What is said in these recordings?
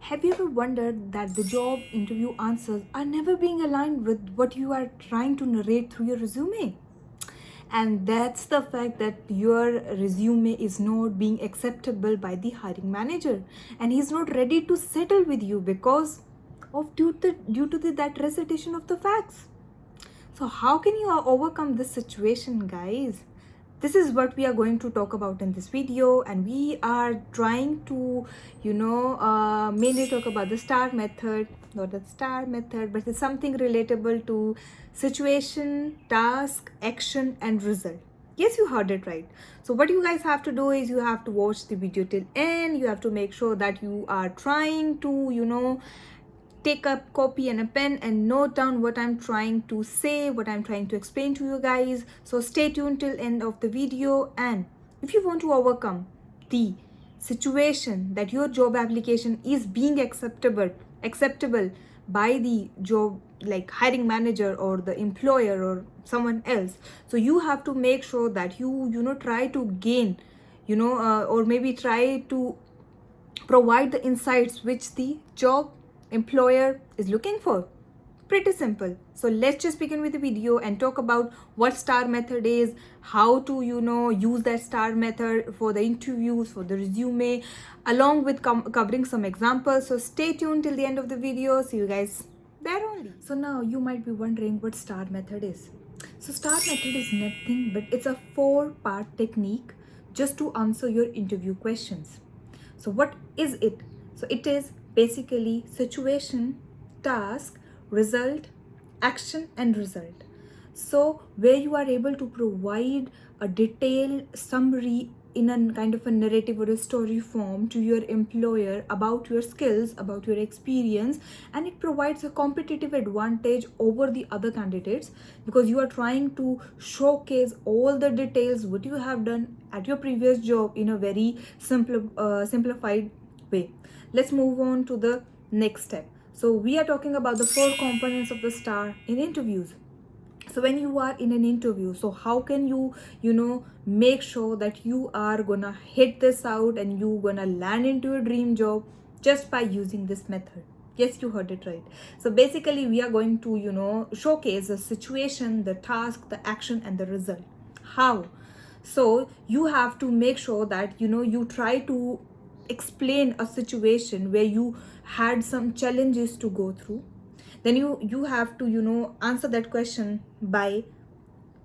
Have you ever wondered that the job interview answers are never being aligned with what you are trying to narrate through your resume? And that's the fact that your resume is not being acceptable by the hiring manager, and he's not ready to settle with you because of due to that recitation of the facts. So, how can you overcome this situation, guys? This is what we are going to talk about in this video, and we are trying to, mainly talk about the STAR method, not the STAR method, but it's something relatable to situation, task, action, and result. Yes, you heard it right. So what you guys have to do is you have to watch the video till end. You have to make sure that you are trying to, take a copy and a pen and note down what I'm trying to say, what I'm trying to explain to you guys. So stay tuned till end of the video. And if you want to overcome the situation that your job application is being acceptable by the job like hiring manager or the employer or someone else, so you have to make sure that you try to gain or maybe try to provide the insights which the job employer is looking for. Pretty simple. So let's just begin with the video and talk about what STAR method is, how to use that STAR method for the interviews, for the resume, along with covering some examples. So stay tuned till the end of the video. See you guys there only. So now you might be wondering what STAR method is. So STAR method is nothing but it's a 4-part technique just to answer your interview questions. So what is it? So it is basically situation, task, result, action, and result. So where you are able to provide a detailed summary in a kind of a narrative or a story form to your employer about your skills, about your experience, and it provides a competitive advantage over the other candidates because you are trying to showcase all the details what you have done at your previous job in a very simplified way. Let's move on to the next step. So we are talking about the 4 components of the STAR in interviews. So when you are in an interview, so how can you make sure that you are gonna hit this out and you gonna land into your dream job just by using this method? Yes, you heard it right. So basically we are going to showcase the situation, the task, the action, and the result. How? So you have to make sure that you try to explain a situation where you had some challenges to go through. Then you have to answer that question by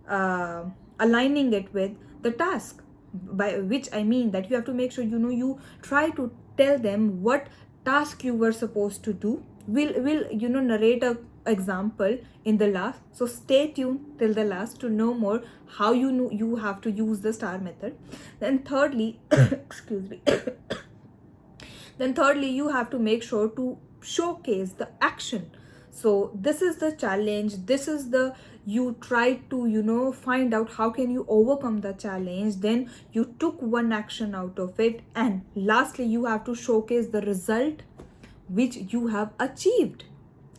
aligning it with the task, by which I mean that you have to make sure you try to tell them what task you were supposed to do. We'll narrate a example in the last, so stay tuned till the last to know more how you have to use the STAR method. Then thirdly excuse me then thirdly you have to make sure to showcase the action. So this is the challenge, this is the you try to find out how can you overcome the challenge, then you took one action out of it, and lastly you have to showcase the result which you have achieved.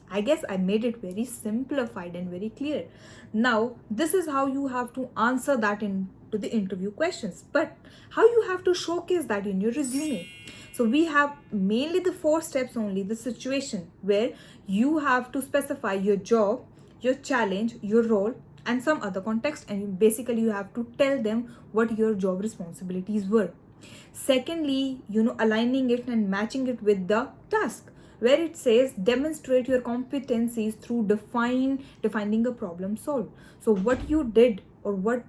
I guess I made it very simplified and very clear. Now this is how you have to answer that into the interview questions, but how you have to showcase that in your resume. So we have mainly the 4 steps only. The situation, where you have to specify your job, your challenge, your role, and some other context, and basically you have to tell them what your job responsibilities were. Secondly, aligning it and matching it with the task, where it says demonstrate your competencies through defining a problem solved. So what you did, or what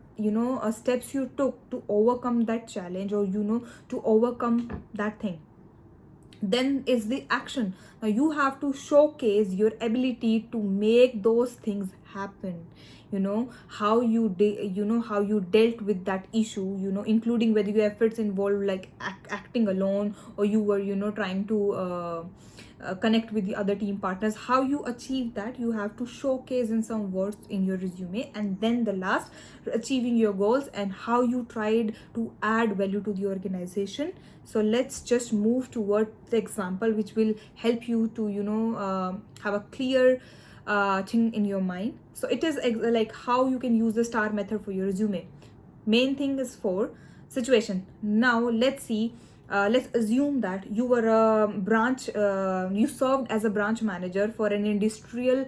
steps you took to overcome that challenge, or to overcome that thing. Then is the action. Now you have to showcase your ability to make those things happen. How you dealt with that issue, including whether your efforts involved like acting alone, or you were trying to connect with the other team partners. How you achieve that, you have to showcase in some words in your resume. And then the last, achieving your goals and how you tried to add value to the organization. So let's just move toward the example which will help you to have a clear thing in your mind. So it is like how you can use the STAR method for your resume. Main thing is for situation. Now let's see let's assume that you were a branch, you served as a branch manager for an industrial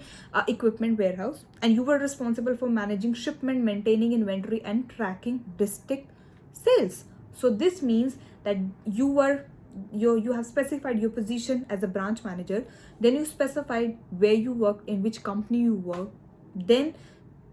equipment warehouse, and you were responsible for managing shipment, maintaining inventory, and tracking district sales. So this means that you have specified your position as a branch manager, then you specified where you work, in which company you work. Then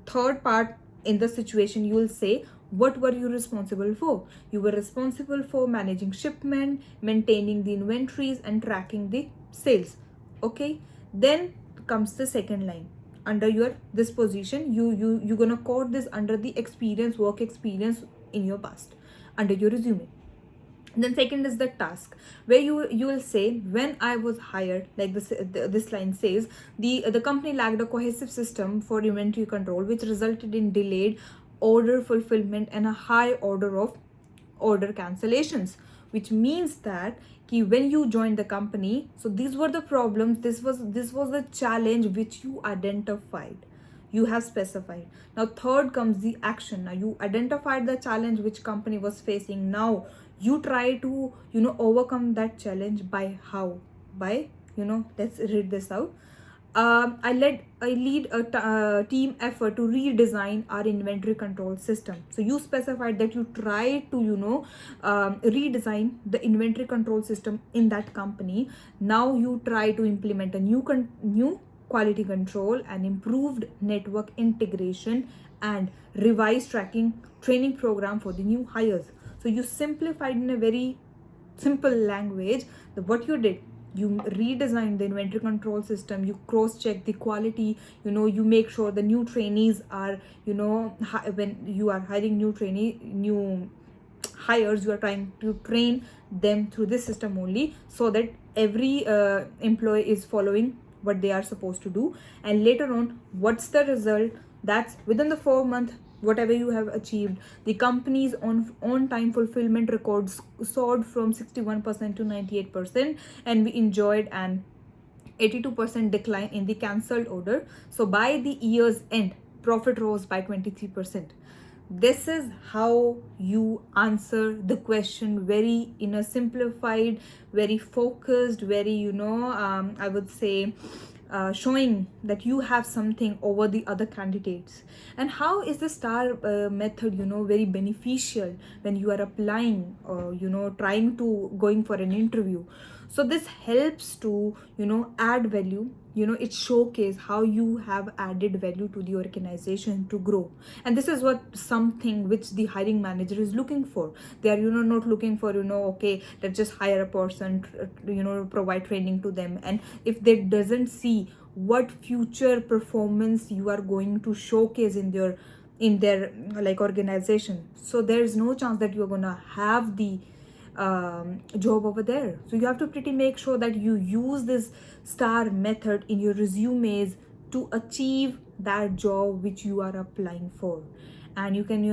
third part, in the situation you will say what were you responsible for. You were responsible for managing shipment, maintaining the inventories, and tracking the sales. Okay, then comes the second line. Under your this position, you're gonna quote this under the experience, work experience in your past, under your resume. Then second is the task, where you will say, when I was hired, like this line says, the company lacked a cohesive system for inventory control, which resulted in delayed order fulfillment and a high order of order cancellations. Which means that when you joined the company, so these were the problems, this was the challenge which you identified, you have specified. Now third comes the action. Now you identified the challenge which company was facing. Now you try to overcome that challenge by how? By let's read this out. I lead a team effort to redesign our inventory control system. So you specified that you try to redesign the inventory control system in that company. Now you try to implement a new quality control and improved network integration and revised training program for the new hires. So you simplified in a very simple language what you did. You redesign the inventory control system, you cross check the quality, you make sure the new trainees are, when you are hiring new hires, you are trying to train them through this system only, so that every employee is following what they are supposed to do. And later on, what's the result? That's within the 4 month, whatever you have achieved, the company's on time fulfillment records soared from 61% to 98%, and we enjoyed an 82% decline in the cancelled order. So by the year's end, profit rose by 23%. This is how you answer the question, very in a simplified, very focused, very I would say showing that you have something over the other candidates. And how is the star method very beneficial when you are applying or trying to going for an interview? So this helps to add value. It showcase how you have added value to the organization to grow. And this is what something which the hiring manager is looking for. They are not looking for okay, let's just hire a person, provide training to them, and if they doesn't see what future performance you are going to showcase in their like organization, so there is no chance that you're gonna have the job over there. So you have to pretty make sure that you use this star method in your resumes to achieve that job which you are applying for. And you can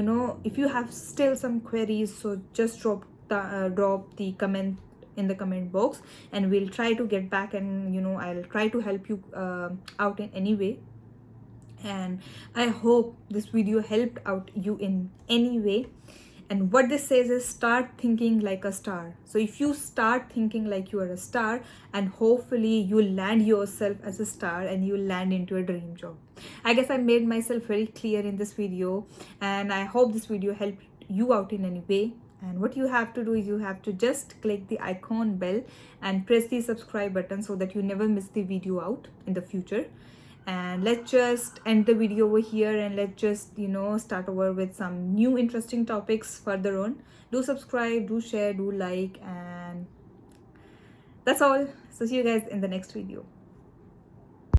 if you have still some queries, so just drop the comment in the comment box, and we'll try to get back, and I'll try to help you out in any way. And I hope this video helped out you in any way. And what this says is, start thinking like a star. So if you start thinking like you are a star, and hopefully you land yourself as a star and you land into a dream job. I guess I made myself very clear in this video, and I hope this video helped you out in any way. And what you have to do is, you have to just click the icon bell and press the subscribe button so that you never miss the video out in the future. And let's just end the video over here, and let's just start over with some new interesting topics further on. Do subscribe, do share, do like, and that's all. So see you guys in the next video.